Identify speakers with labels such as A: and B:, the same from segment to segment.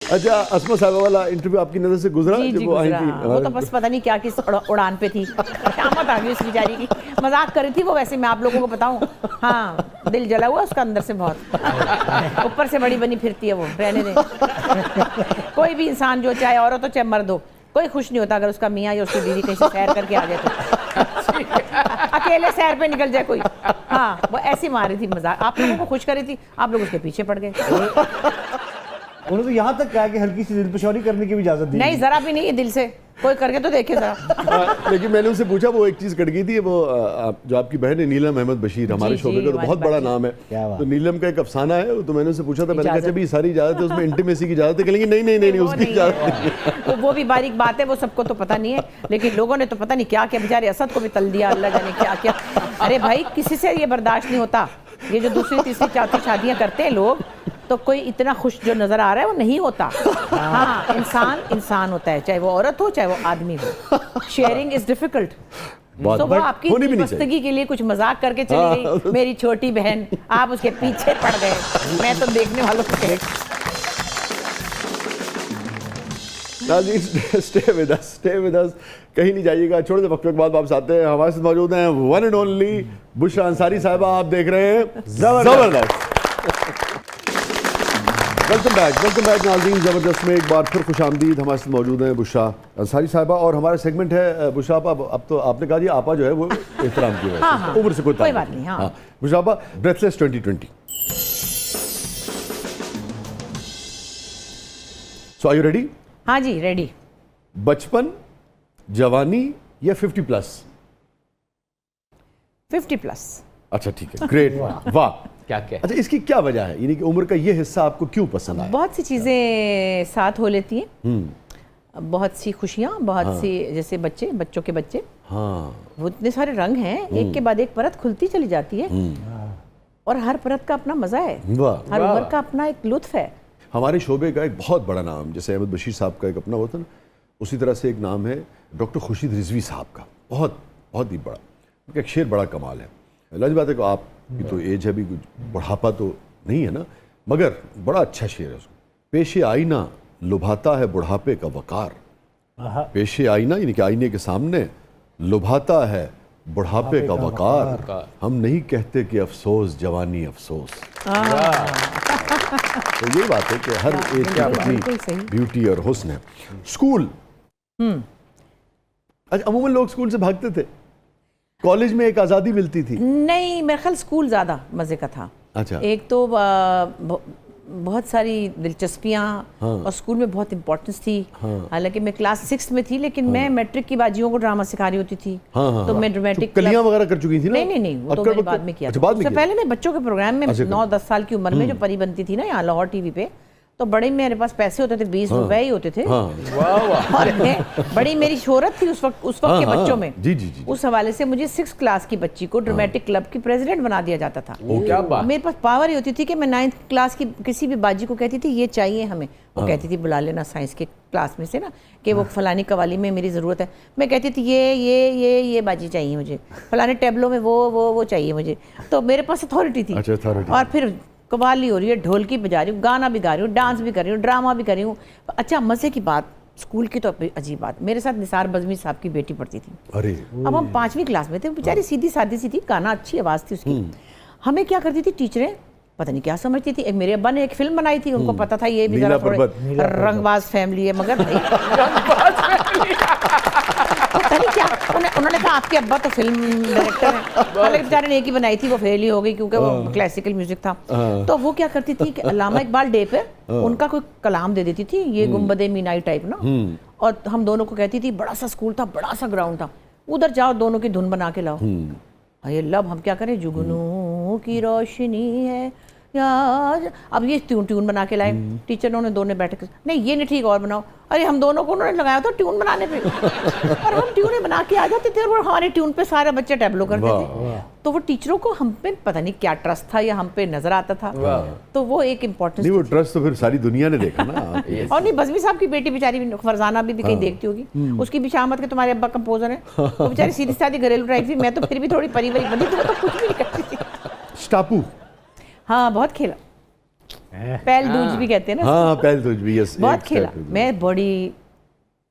A: अच्छा, अस्मा साहब वाला इंटरव्यू आपकी नजर से गुजरा
B: जी,
A: जब वो आई थी?
B: वो तो बस पता नहीं क्या किस उड़ान पे थी, शामत आ गई उस बेचारी की। मजाक कर रही थी वो, वैसे मैं आप लोगों को बताऊं, हाँ दिल जला हुआ उसका अंदर से बहुत, ऊपर से बड़ी बनी फिरती है वो, रहने दें। कोई भी इंसान जो चाहे औरत हो चाहे मर्द हो, कोई खुश नहीं होता अगर उसका मियाँ या उसकी बीवी कहीं से सैर करके आ जाए तो। अकेले सैर पे निकल जाए कोई, हाँ वो ऐसी मार रही थी मजाक, आप लोगों को खुश कर रही थी, आप लोग उसके पीछे पड़ गए।
C: उन्होंने तो यहाँ तक कहा कि हल्की सी दिलपशौरी करने की भी इजाजत दी।
B: नहीं, जरा भी नहीं है, दिल से कोई करके तो देखे जरा।
A: लेकिन मैंने उनसे पूछा, वो एक चीज कट गई थी, वो जो आपकी बहन है नीलम अहमद बशीर, हमारे शोबे का तो बहुत बड़ा नाम है, तो नीलम का एक अफसाना है, तो मैंने उनसे पूछा था, मैंने कहा अभी सारी इजाजत है उसमें, इंटीमेसी की इजाजत है? कहेंगे नहीं उसकी इजाजत नहीं है।
B: वो भी बारीक बात है, वो सबको तो पता नहीं है, लेकिन लोगों ने तो पता नहीं क्या क्या, बेचारे असद को भी तल दिया, अल्लाह जाने क्या क्या। अरे भाई किसी से ये बर्दाश्त नहीं होता, ये जो दूसरी तीसरी चौथी शादियां करते हैं लोग, तो कोई इतना खुश जो नजर आ रहा है वो नहीं होता। हाँ, इंसान होता है, चाहे वो औरत हो चाहे वो आदमी हो। Sharing is difficult. तो वो आपकी मस्तगी के लिए कुछ मजाक करके चली गई, मेरी छोटी बहन, आप उसके पीछे पड़ गए। मैं तो देखने वालों को
A: स्टे विद अस, कहीं नहीं जाइएगा, छोटे से वक्त के बाद वापस आते हैं। हमारे साथ मौजूद हैं one and only Bushra Ansari साहिबा, आप देख रहे हैं जबरदस्त। वेलकम बैक नाज़रीन, ज़बरदस्त में एक बार फिर खुशामदीद। हमारे साथ मौजूद हैं बुशरा अंसारी साहिबा, और हमारा सेगमेंट है बुशरा आपा, अब तो आपने कहा जी आपा जो है वो एहतराम की वजह से, उम्र से कोई
B: बात नहीं। हाँ
A: बुशरा आपा, breathless 2020, so are you ready?
B: हाँ जी रेडी।
A: बचपन, जवानी या 50+?
B: 50+।
A: अच्छा ठीक है, ग्रेट, वाह
D: क्या।
A: अच्छा, इसकी क्या वजह है, यानी कि उम्र का ये हिस्सा आपको क्यों पसंद आया?
B: बहुत सी चीज़ें साथ हो लेती हैं, बहुत सी खुशियाँ, बहुत सी, जैसे बच्चों के बच्चे,
A: हाँ
B: वो इतने सारे रंग हैं, एक के बाद एक परत खुलती चली जाती है, और हर परत का अपना मज़ा है, हर उम्र का अपना एक लुत्फ है।
A: हमारे शोबे का एक बहुत बड़ा नाम, जैसे अहमद बशीर साहब का एक अपना होता ना, उसी तरह से एक नाम है डॉक्टर खुर्शीद रिजवी साहब का, बहुत ही बड़ा। उनका एक शेर बड़ा कमाल है, लज बात है कि आपकी तो एज है, अभी कुछ बुढ़ापा तो नहीं है ना, मगर बड़ा अच्छा शेर है उसको। पेशे आईना लुभाता है बुढ़ापे का वकार, पेशे आईना यानी कि आईने के सामने लुभाता है बुढ़ापे का वकार, हम नहीं कहते कि अफसोस जवानी अफसोस। तो यही बात है कि हर एज की अपनी ब्यूटी और हुस्न है। स्कूल, अच्छा अमूमन लोग स्कूल से भागते थे, कॉलेज में एक आज़ादी मिलती थी?
B: नहीं, मेरे ख्याल स्कूल ज़्यादा मज़े का था।
A: अच्छा,
B: एक तो बहुत सारी दिलचस्पियाँ, और स्कूल में बहुत इम्पोर्टेंस थी। हालांकि मैं क्लास 6 में थी, लेकिन मैं मैट्रिक की बाजियों को ड्रामा सिखा रही होती थी। तो मैं ड्रामेटिक
A: कलियां वगैरह कर चुकी थी ना?
B: नहीं, वो तो मैंने बाद में किया। उससे पहले मैं बच्चों के प्रोग्राम में 9-10 साल की उम्र में जो परी बनती थी ना यहाँ लाहौर टीवी पे, तो बड़े मेरे पास पैसे होते थे, 20 रुपए ही होते थे। और बड़ी मेरी शोहरत थी उस वक्त के बच्चों में।
A: जी।
B: उस हवाले से मुझे 6 क्लास की बच्ची को ड्रामेटिक क्लब की प्रेसिडेंट बना दिया जाता था।
D: क्या बात।
B: मेरे पास पावर ही होती थी कि मैं 9th क्लास की किसी भी बाजी को कहती थी ये चाहिए हमें, वो कहती थी बुला लेना साइंस के क्लास में से ना, कि वो फलानी कवाली में मेरी ज़रूरत है, मैं कहती थी ये बाजी चाहिए मुझे, फलाने टेबलों में वो चाहिए मुझे। तो मेरे पास अथॉरिटी थी। और फिर कवाली हो रही है, ढोलकी बजा रही हूँ, गाना भी गा रही हूँ, डांस भी कर रही हूँ, ड्रामा भी कर रही हूँ। अच्छा, मज़े की बात, स्कूल की तो अजीब बात, मेरे साथ निसार बज़मी साहब की बेटी पढ़ती थी।
A: अरे
B: अब हम 5वीं क्लास में थे, बेचारी सीधी सादी सी थी, गाना अच्छी आवाज़ थी उसकी। हमें क्या करती थी टीचरें, पता नहीं क्या समझती थी। मेरे अब्बा ने एक फिल्म बनाई थी, उनको पता था ये भी जरा थोड़े रंगबाज फैमिली है, मगर पता नहीं क्या उन्होंने कहा आपके अब्बा तो फिल्म डायरेक्टर है। हालांकि बेचारे ने एक ही बनाई थी, वो फेल ही हो गई क्योंकि वो क्लासिकल म्यूजिक था। तो वो क्या करती थी कि अल्लामा इकबाल डे पे उनका कोई कलाम दे देती थी, ये गुंबदे मीनाई टाइप ना, और हम दोनों को कहती थी, बड़ा सा स्कूल था, बड़ा सा ग्राउंड था, उधर जाओ, दोनों की धुन बना के लाओ। अरे लब हम क्या करें, जुगनू की रोशनी है यार, अब ये ट्यून बना के लाए। टीचर ने दोनों बैठ के, नहीं ये नहीं ठीक, और बनाओ। अरे हम दोनों को उन्होंने लगाया था ट्यून बनाने पे, और हम ट्यून बना के आ जाते थे, और हमारे ट्यून पे सारे बच्चे टैबलो करते थे। तो वो टीचरों को हम पे पता नहीं क्या ट्रस्ट था, या हम पे नजर आता था। तो वो एक इम्पोर्टेंट,
A: नहीं वो ट्रस्ट तो फिर सारी दुनिया ने देखा ना।
B: और नहीं, बज़मी साहब की बेटी बेचारी फरजाना भी कहीं देखती होगी, उसकी भी शामत के तुम्हारे अब्बा कंपोजर है, वो बेचारी सीधी सादी घरेलू टाइप थी। मैं तो फिर भी थोड़ी परी वरी बनी, तो कुछ भी नहीं करती थी।
A: स्टापू,
B: हाँ बहुत खेला। पैल दूज भी कहते हैं ना।
A: हाँ पहल तुझ भी, यस।
B: बहुत खेला मैं, बड़ी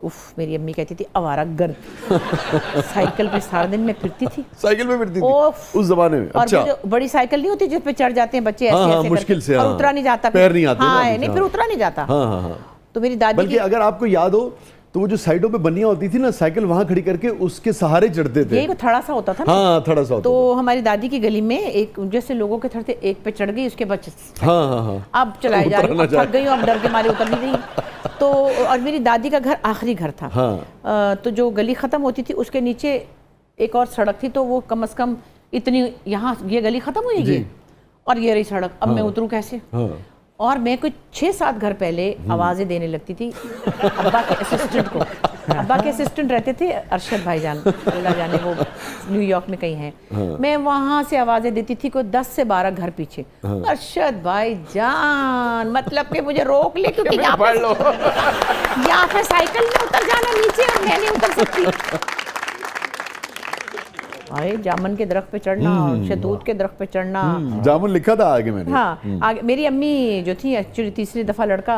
B: उफ, मेरी अम्मी कहती थी आवारा गर्द। साइकिल पे सारा दिन मैं फिरती थी।
A: साइकिल में फिरती थी
B: ओफ।
A: उस जमाने में?
B: और
A: अच्छा।
B: वो जो बड़ी साइकिल नहीं होती जिस पे चढ़ जाते हैं बच्चे ऐसे
A: हाँ,
B: ऐसे
A: मुश्किल
B: करके,
A: से,
B: और
A: हाँ।
B: उतरा नहीं जाता,
A: पैर नहीं आते ना
B: हाँ
A: बीच,
B: नहीं,
A: हाँ।
B: फिर उतरा नहीं जाता।
A: हाँ हाँ हाँ।
B: तो मेरी दादी
A: बल्कि
B: की,
A: अगर आपको याद हो तो वो जो साइडों पे बनिया होती थी ना, साइकिल वहां खड़ी करके उसके सहारे चढ़ते थे।
B: यही को थड़ा सा होता था ना।
A: हाँ थोड़ा सा होता
B: तो हमारी दादी की गली में एक जैसे लोगों के थड़ थे, एक पे चढ़ गई, उसके बाद
A: था। हाँ हाँ हाँ।
B: अब चलाई जा रही
A: उतरना
B: हूँ, थक गई हूँ, अब डर के मारे उतर नहीं रही। तो और मेरी दादी का घर आखिरी घर था।
A: हाँ।
B: तो जो गली खत्म होती थी उसके नीचे एक और सड़क थी, तो वो कम से कम इतनी, यहाँ ये गली खत्म हुई और ये रही सड़क, अब मैं उतरूँ कैसे?
A: हाँ।
B: और मैं कुछ 6-7 घर पहले आवाज़ें देने लगती थी अब्बा के असिस्टेंट को। अब्बा के असिस्टेंट रहते थे अरशद भाईजान, अल्लाह जाने वो न्यूयॉर्क में कहीं हैं। मैं वहाँ से आवाज़ें देती थी, कोई 10 से 12 घर पीछे। अरशद भाईजान, मतलब कि मुझे रोक ले, क्योंकि यहाँ पे साइकिल में उतर जाना नीचे और मैं नहीं उतर सकती। अरे जामुन के दरख्त पे चढ़ना, शहतूत के दरख्त पे चढ़ना।
A: जामुन लिखा था आगे मैंने।
B: हाँ आगे मेरी अम्मी जो थी, एक्चुअली तीसरी दफा लड़का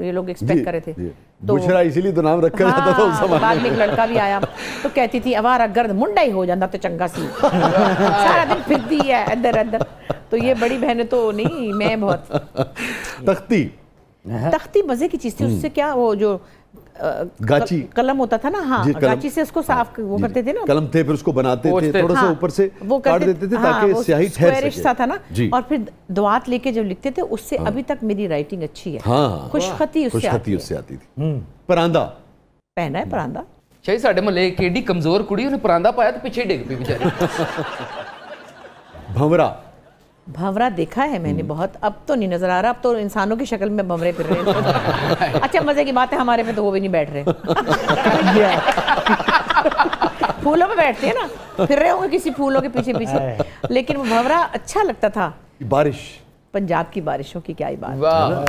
B: ये लोग एक्सपेक्ट कर रहे थे, तो
A: बुशरा इसीलिए तो नाम रखा जाता था उस
B: हाँ, बाद
A: जमाने
B: में एक लड़का भी आया, तो कहती थी अवारा गर्द मुंडा ही हो जाता तो चंगा सी। सारा दिन फिरती है इधर उधर। तो ये बड़ी बहनें तो नहीं, मैं बहुत।
A: तख्ती
B: तख्ती मजे की चीज थी, उससे क्या वो जो
A: गाची
B: कलम होता था ना, हाँ
A: जी, कलम।
B: गाची से उसको साफ वो करते थे ना,
A: कलम थे, फिर उसको बनाते थे, थोड़ा सा
B: हाँ,
A: ऊपर से
B: वो
A: काट देते थे ताकि स्याही ठहर
B: स्क्वायरिश
A: सके।
B: सा था ना,
A: जी।
B: और फिर दुआत लेके जब लिखते थे, उससे अभी तक मेरी राइटिंग अच्छी है।
A: हाँ
B: खुशखती उससे
A: आती थी। परांदा
B: पहना है परांदा।
D: शाही साडे महल्ले एक एडी कमजोर कुड़ी, उन्हें परांदा पाया तो पीछे डिग पई बेचारी।
A: भंवरा
B: भंवरा देखा है मैंने बहुत, अब तो नहीं नजर आ रहा, अब तो इंसानों की शक्ल में भंवरे फिर रहे हैं। अच्छा मजे की बात है, हमारे पे तो वो भी नहीं बैठ रहे। फूलों पे बैठते हैं ना, फिर रहे होंगे किसी फूलों के पीछे पीछे, लेकिन वो भंवरा अच्छा लगता था।
A: बारिश,
B: पंजाब की बारिशों की क्या ही बात।
D: वाह,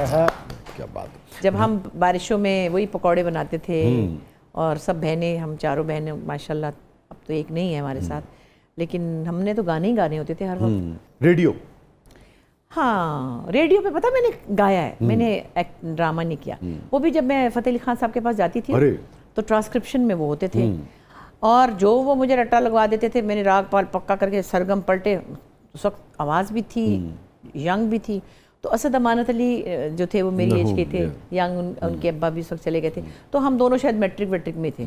A: क्या बात।
B: जब हम बारिशों में वही पकौड़े बनाते थे, और सब बहनें, हम चारों बहनें माशाल्लाह, अब तो एक नहीं है हमारे साथ, लेकिन हमने तो गाने ही गाने होते थे हर वक्त।
A: रेडियो,
B: हाँ रेडियो पे पता मैंने गाया है, मैंने ड्रामा नहीं किया, वो भी जब मैं फतेह अली खान साहब के पास जाती थी तो ट्रांसक्रिप्शन में वो होते थे, और जो वो मुझे रट्टा लगवा देते थे, मैंने राग पाल पक्का करके सरगम पलटे, उस वक्त आवाज़ भी थी, यंग भी थी। तो असद अमानत अली जो थे वो मेरी एज के थे, यंग, उनके अब्बा भी उस वक्त चले गए थे, तो हम दोनों शायद मैट्रिक वेट्रिक में थे।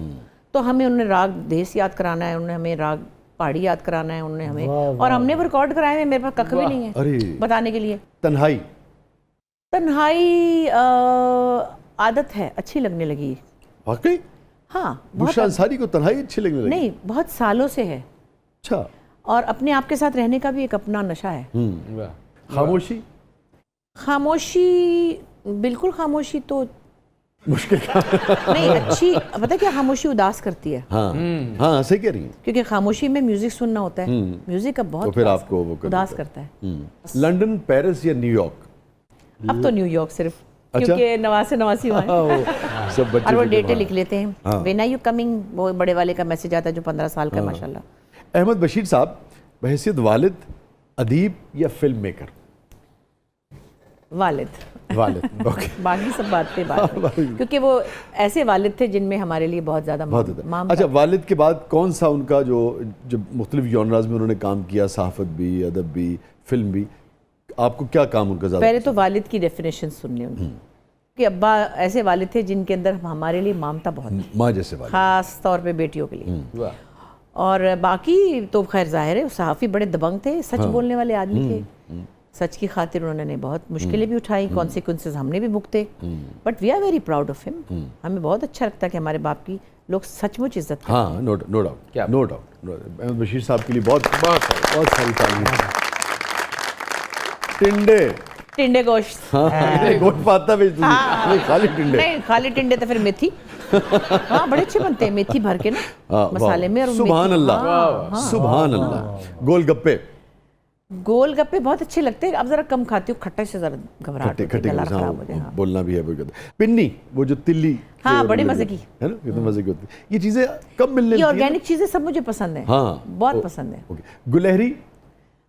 B: तो हमें उन्होंने राग देश याद कराना है, उन्होंने हमें राग पहाड़ी याद कराना है उन्होंने हमें, और हमने वो रिकॉर्ड कराए हैं, मेरे पास कख भी नहीं है बताने के लिए।
A: तन्हाई,
B: तन्हाई आदत है, अच्छी लगने लगी।
A: वाकई?
B: हाँ
A: बुशरा अंसारी को तन्हाई अच्छी लगने लगी?
B: नहीं, बहुत सालों से है।
A: अच्छा।
B: और अपने आप के साथ रहने का भी एक अपना नशा है।
A: खामोशी,
B: खामोशी बिल्कुल, खामोशी तो
A: मुश्किल
B: नहीं, अच्छी, पता क्या, खामोशी उदास करती है।
A: हाँ हाँ सही कह रही हैं,
B: क्योंकि खामोशी में म्यूजिक सुनना होता है, म्यूजिक का बहुत
A: तो फिर आपको वो
B: उदास करता है।
A: लंदन, पेरिस या न्यूयॉर्क?
B: अब तो न्यूयॉर्क सिर्फ,
A: अच्छा?
B: क्योंकि नवासे नवासी वहाँ हैं।
A: सब बच्चे
B: और वो
A: भी
B: डेटें
A: वहाँ।
B: लिख लेते हैं, व्हेन आर यू कमिंग, वो बड़े वाले का मैसेज आता है जो 15 साल का है माशाल्लाह।
A: अहमद बशीर साहब बहैसियत वालिद, अदीब या फिल्म मेकर?
B: वालिद।
A: वालिद, ओके।
B: बाकी सब बातें बात नहीं, क्योंकि वो ऐसे वालिद थे जिनमें हमारे लिए बहुत ज़्यादा माम
A: अच्छा, वालिद के बाद कौन सा उनका जो मुख्तलिफ जॉनराज में उन्होंने काम किया, सहाफ़त भी, अदब भी, फिल्म भी, आपको क्या काम उनका ज़्यादा?
B: पहले तो वालिद की डेफिनेशन सुननी उनकी, कि अब्बा ऐसे वालिद थे जिनके अंदर हमारे लिए ममता बहुत थी,
A: माँ जैसे वालिद,
B: खास तौर पे बेटियों के लिए। और बाकी तो खैर जाहिर है, सहाफ़ी बड़े दबंग थे, सच बोलने वाले आदमी थे, सच की खातिर उन्होंने बहुत मुश्किलें भी उठाई, कॉन्सिक्वेंसेस हमने भी भुगते, but we are very proud of him. हमें बहुत अच्छा लगता है कि हमारे बाप की लोग सचमुच इज्जत करते हैं।
A: हाँ, no doubt, no doubt. Ahmed Bashir साहब के लिए बहुत सारी तारीफ। टिंडे,
B: टिंडे गोश्त,
A: हाँ, गोश्त पाता बेच दूंगी, नहीं खाली टिंडे,
B: नहीं खाली टिंडे तो फिर मेथी। हाँ बड़े अच्छे बनते हैं, मेथी भर के ना मसाले में, और
A: सुभान अल्लाह, सुभान अल्लाह। गोलगप्पे,
B: गोलगप्पे बहुत अच्छे लगते हैं, अब जरा कम खाती हूँ, खट्टे से जरा घबराहट होती है, गला खराब हो जाए। हाँ।
A: बोलना भी है वो कहते हैं। पिन्नी, वो जो तिल्ली,
B: हाँ बड़े मजे की
A: है ना, कितने मजे की होती है। ये चीजें कब मिलने
B: ये
A: लगती हैं?
B: ऑर्गेनिक चीजें सब मुझे पसंद है,
A: हाँ
B: बहुत पसंद है।
A: ओके। गुलहरी,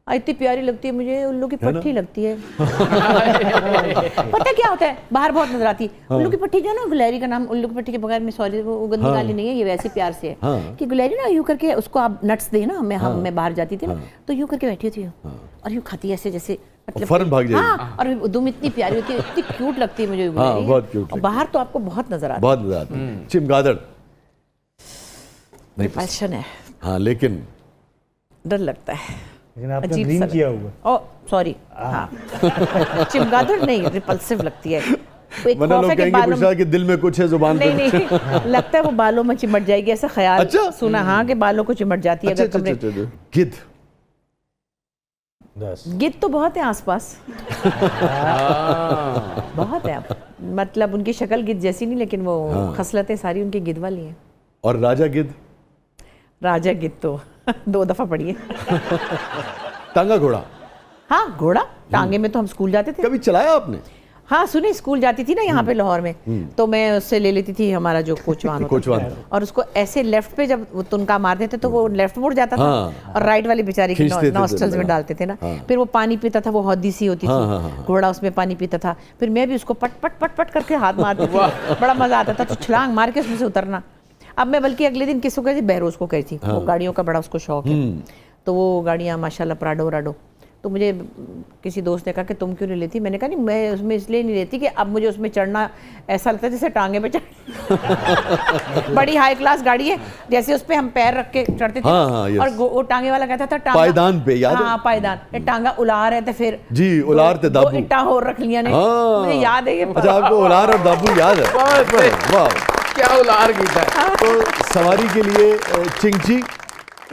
B: इतनी प्यारी लगती है मुझे, उल्लू की पट्टी लगती है। पता है क्या होता है, बाहर बहुत नजर आती है उल्लू की पट्टी, जो है ना गुलेरी का नाम उल्लू की पट्टी के बगैर में, सॉरी वो गंदी गाली नहीं है, ये वैसे प्यार से है कि गुलेरी ना यूं करके उसको आप नट्स दे ना, मैं बाहर जाती थी ना तो यूं करके बैठी होती हूँ और यूं खाती है ऐसे, जैसे मतलब
A: फौरन भाग जाएगी।
B: हाँ, और दुम इतनी प्यारी होती है, इतनी क्यूट लगती है मुझे गुलेरी।
A: बहुत क्यूट
B: और बाहर तो आपको बहुत नजर आता
A: बहुत मजा आता है। चिमगादड़
B: है, पैशन है,
A: हाँ, लेकिन
B: डर लगता है,
C: लेकिन आपने
B: अजीब
C: ड्रीम
B: सा
C: किया होगा।
B: ओ सॉरी, हाँ चिमगादड़ नहीं, रिपल्सिव लगती है। वो एक
A: वरना
B: खौफ
A: लोग
B: है कि
A: कहेंगे
B: बालों
A: बुशरा के दिल में कुछ है, जुबान पे
B: नहीं नहीं लगता है वो बालों में चिमट जाएगी, ऐसा ख्याल
A: अच्छा?
B: सुना, हाँ कि बालों को चिमट जाती है
A: अच्छा,
B: अगर
A: अच्छा,
B: कमरे।
A: अच्छा, अच्छा। गिद्ध
C: बस
B: गिद्ध तो बहुत है आसपास, बहुत है, मतलब उनकी शक्ल गिद्ध जैसी नहीं, लेकिन वो खसलतें सारी उनकी गिद्ध वाली हैं।
A: और राजा गिद्ध,
B: राजा गिद्ध तो 2 दफा पढ़ी है।
A: टांगा घोड़ा,
B: हाँ घोड़ा, टांगे में तो हम स्कूल जाते थे।
A: कभी चलाया आपने?
B: हाँ सुने, स्कूल जाती थी ना यहाँ पे लाहौर में, तो मैं उससे ले लेती थी, हमारा जो कोचवान होता
A: कोचवान
B: था,
A: था।
B: और उसको ऐसे लेफ्ट पे जब वो तुनका मारते थे तो वो लेफ्ट मुड़ जाता था, और राइट वाली बेचारी की
A: खींचते थे
B: नॉस्ट्रल्स में डालते थे ना, फिर वो पानी पीता था, वो हौदी सी होती थी, घोड़ा उसमें पानी पीता था, फिर मैं भी उसको पट पट पट पट करके हाथ मारती थी, बड़ा मजा आता था, तो छलांग मार के उसमें से उतरना। अब मैं बल्कि अगले दिन किसको कहती, बहरोज को कहती, वो गाड़ियों का बड़ा उसको शौक है, तो वो गाड़ियाँ माशाल्लाह प्राडो राडो, तो मुझे किसी दोस्त ने कहा कि तुम क्यों नहीं लेती, मैंने कहा नहीं मैं उसमें इसलिए नहीं लेती कि अब मुझे उसमें चढ़ना ऐसा लगता है जैसे टांगे पे चढ़ बड़ी हाई क्लास गाड़ी है, जैसे उस पर हम पैर रख के चढ़ते थे,
A: हाँ, yes।
B: और वो टांगे वाला कहता था टांगा
A: पायदान पे, याद है?
B: हाँ पायदान, ये टांगा उलार है, तो फिर
A: जी, उलार थे दाबू।
B: इट्टा हो रख लिया ने,
A: हाँ।
B: मुझे याद है ये।
A: अच्छा, आपको उलार और दाबू याद है? वाह,
D: क्या उलार गीत है।
A: तो सवारी के लिए चिंची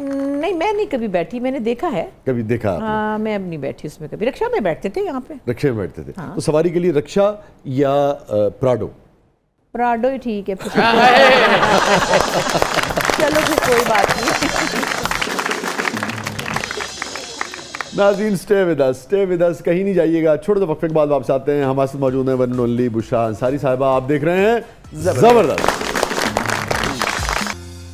B: नहीं मैं नहीं कभी बैठी, मैंने देखा है,
A: कभी देखा आपने?
B: हाँ मैं अब नहीं बैठी उसमें कभी। रिक्शा में बैठते थे यहाँ पे,
A: रिक्शे में बैठते थे। तो सवारी के लिए रिक्शा या प्राडो?
B: प्राडो ही ठीक है फिर। चलो फिर कोई बात नहीं।
A: नाज़रीन स्टे विद अस, कहीं नहीं जाइएगा, छोटे वक्फे के बाद वापस आते हैं। हमारे साथ मौजूद हैं one and only Bushra Ansari साहिबा, आप देख रहे हैं ज़बरदस्त।